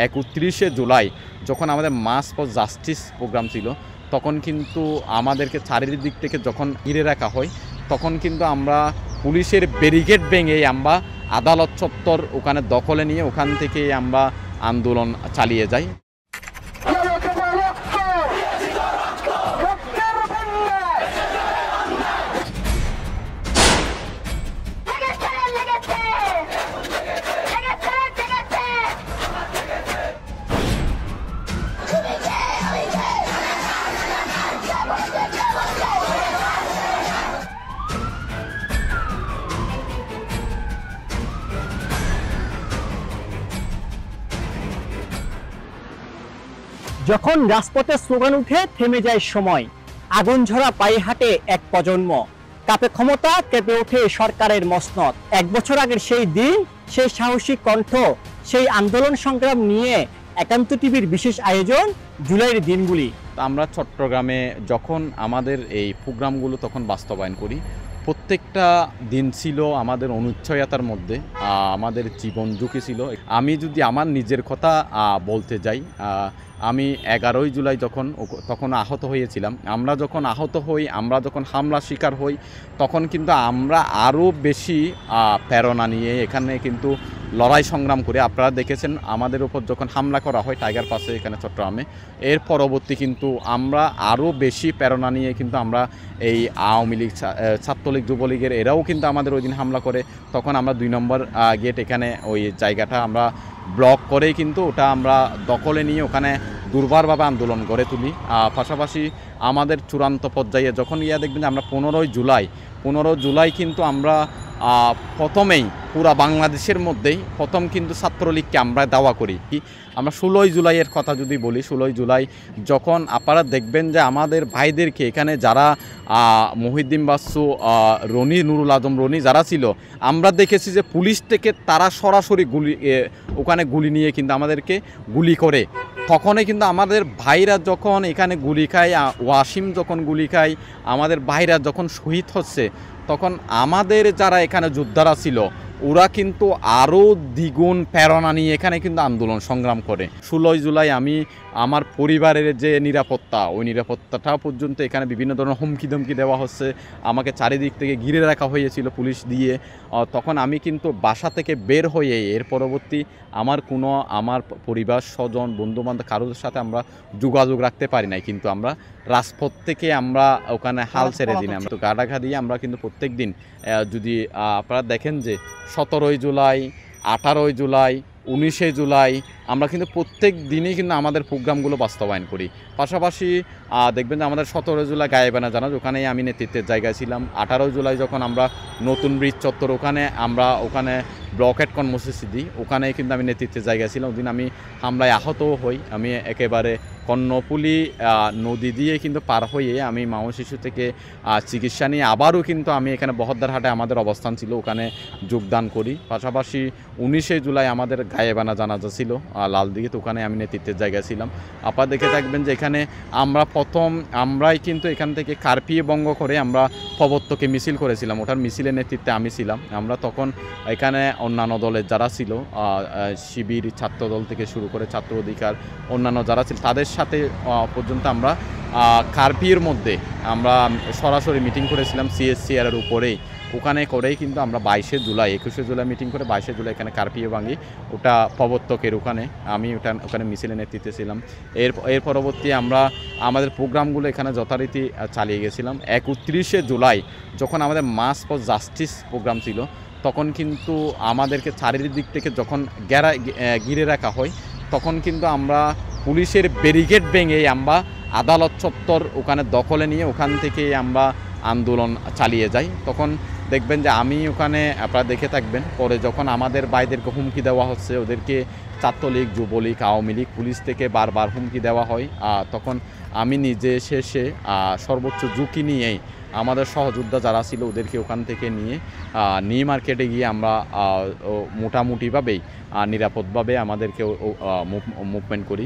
31শে জুলাই যখন আমাদের মাস for justice programme ছিল, তখন কিন্তু আমাদেরকে চারিদিক থেকে যখন ঘিরে রাখা হয়, তখন কিন্তু আমরা পুলিশের ব্যারিকেড ভেঙে আমরা আদালত চত্বর ওখানে দখলে নিয়ে ওখান থেকে আমরা আন্দোলন চালিয়ে যাই। যখন রাজপথে স্লোগান উঠে থেমে যায় সময়, আগুন ঝরা পায়ে হাঁটে এক প্রজন্ম, কাঁপে ক্ষমতা, কেঁপে ওঠে সরকারের মসনদ। 1 বছর আগের সেই দিন, সেই সাহসী কণ্ঠ, সেই আন্দোলন সংগ্রাম নিয়ে একান্ত টিভির বিশেষ আয়োজন জুলাইয়ের দিনগুলি। আমরা চট্টগ্রামে যখন আমাদের এই প্রোগ্রামগুলো তখন বাস্তবায়ন করি, প্রত্যেকটা দিন ছিল আমাদের অনিশ্চয়তার মধ্যে, আমাদের জীবন ঝুঁকি ছিল। আমি যদি আমার নিজের কথা বলতে যাই, আমি 11ই জুলাই তখন আহত হয়েছিলাম। আমরা যখন আহত হই, আমরা যখন হামলা শিকার হই, তখন কিন্তু আমরা আরও বেশি প্রেরণা নিয়ে এখানে কিন্তু লড়াই সংগ্রাম করে, আপনারা দেখেছেন আমাদের উপর যখন হামলা করা হয় টাইগার পাসে এখানে চট্টগ্রামে, এর পরবর্তী কিন্তু আমরা আরও বেশি প্রেরণা নিয়ে কিন্তু আমরা এই আওয়ামী লীগ, ছাত্রলীগ, যুবলীগের এরাও কিন্তু আমাদের ওই দিন হামলা করে। তখন আমরা 2 নম্বর গেট এখানে ওই জায়গাটা আমরা ব্লক করেই কিন্তু ওটা আমরা দখলে নিয়ে ওখানে দুর্বারভাবে আন্দোলন গড়ে তুলি। পাশাপাশি আমাদের চূড়ান্ত পর্যায়ে যখন দেখবেন যে আমরা 15 জুলাই কিন্তু আমরা প্রথমেই পুরা বাংলাদেশের মধ্যেই প্রথম কিন্তু ছাত্রলীগকে আমরা দাওয়া করি। আমরা 16ই জুলাইয়ের কথা যদি বলি, 16ই জুলাই যখন আপনারা দেখবেন যে আমাদের ভাইদেরকে এখানে যারা মহিউদ্দিন বাচ্চু, রনি, নুরুল আজম রনি যারা ছিল, আমরা দেখেছি যে পুলিশ থেকে তারা সরাসরি ওখানে গুলি নিয়ে কিন্তু আমাদেরকে গুলি করে। তখনই কিন্তু আমাদের ভাইরা যখন এখানে গুলি খায়, ওয়াসিম যখন গুলি খায়, আমাদের ভাইরা যখন শহীদ হচ্ছে, তখন আমাদের যারা এখানে যোদ্ধারা ছিল ওরা কিন্তু আরও দ্বিগুণ প্রেরণা নিয়ে এখানে কিন্তু আন্দোলন সংগ্রাম করে। 16ই জুলাই আমি আমার পরিবারের যে নিরাপত্তা, ওই নিরাপত্তাটা পর্যন্ত এখানে বিভিন্ন ধরনের হুমকি ধমকি দেওয়া হচ্ছে, আমাকে চারিদিক থেকে ঘিরে রাখা হয়েছিল পুলিশ দিয়ে। তখন আমি কিন্তু বাসা থেকে বের হয়ে এর পরবর্তী আমার পরিবার, স্বজন, বন্ধুবান্ধব কারোর সাথে আমরা যোগাযোগ রাখতে পারি নাই, কিন্তু আমরা রাজপথ থেকে আমরা ওখানে হাল ছেড়ে দিই। আমরা তো গাড়াঘা দিয়ে আমরা কিন্তু প্রত্যেক দিন, যদি আপনারা দেখেন যে 17ই জুলাই, 18ই জুলাই, 19শে জুলাই আমরা কিন্তু প্রত্যেক দিনই কিন্তু আমাদের প্রোগ্রামগুলো বাস্তবায়ন করি। পাশাপাশি দেখবেন যে আমাদের 17 জুলাই গায়েবানা জানাজ, ওখানেই আমি নেতৃত্বের জায়গায় ছিলাম। 18 জুলাই যখন আমরা নতুন ব্রিজ চত্বর ওখানে ব্লকেট কর্মসূচি দিই, ওখানেই কিন্তু আমি নেতৃত্বের জায়গায় ছিলাম। ওদিন আমি হামলায় আহতও হই। আমি একেবারে কর্ণফুলী নদী দিয়ে কিন্তু পার হয়ে আমি মাও শিশু থেকে চিকিৎসা নিয়ে আবারও কিন্তু আমি এখানে বহদ্দারহাটে আমাদের অবস্থান ছিল, ওখানে যোগদান করি। পাশাপাশি 19শে জুলাই আমাদের গায়েবানা জানাজা ছিল লালদিঘিতে, ওখানে আমি নেতৃত্বের জায়গায় ছিলাম। আপনারা দেখে থাকবেন যে এখানে আমরাই কিন্তু এখান থেকে কারফিউ ভঙ্গ করে আমরা প্রবর্তকে মিছিল করেছিলাম, ওটার মিছিলের নেতৃত্বে আমি ছিলাম। আমরা তখন এখানে অন্যান্য দলের যারা ছিল, শিবির, ছাত্রদল থেকে শুরু করে ছাত্র অধিকার, অন্যান্য যারা ছিল তাদের সাথে পর্যন্ত আমরা কারফিউর মধ্যে আমরা সরাসরি মিটিং করেছিলাম সিএসসিআর এর উপরেই। ওখানে করেই কিন্তু আমরা 22শে জুলাই, 21শে জুলাই মিটিং করে 22শে জুলাই এখানে কারফিউ ভাঙি, ওটা প্রবর্তকের ওখানে আমি ওখানে মিছিলের নেতৃত্বে ছিলাম। এর পরবর্তী আমরা আমাদের প্রোগ্রামগুলো এখানে যথারীতি চালিয়ে গেছিলাম। 31শে জুলাই যখন আমাদের মাস ফর জাস্টিস প্রোগ্রাম ছিল, তখন কিন্তু আমাদেরকে চারিদিক থেকে যখন ঘিরে রাখা হয়, তখন কিন্তু আমরা পুলিশের ব্যারিকেড ভেঙে আমরা আদালত চত্বর ওখানে দখলে নিয়ে ওখান থেকে আমরা আন্দোলন চালিয়ে যাই। তখন দেখবেন যে আমি ওখানে, আপনারা দেখে থাকবেন, পরে যখন আমাদের ভাইদেরকে হুমকি দেওয়া হচ্ছে, ওদেরকে ছাত্রলীগ, যুবলীগ, আওয়ামী লীগ পুলিশ থেকে বারবার হুমকি দেওয়া হয়, তখন আমি নিজে শেষে সর্বোচ্চ ঝুঁকি নিয়েই আমাদের সহযোদ্ধা যারা ছিল ওদেরকে ওখান থেকে নিয়ে নিউ মার্কেটে গিয়ে আমরা মোটামুটিভাবেই নিরাপদভাবে আমাদেরকে মুভমেন্ট করি।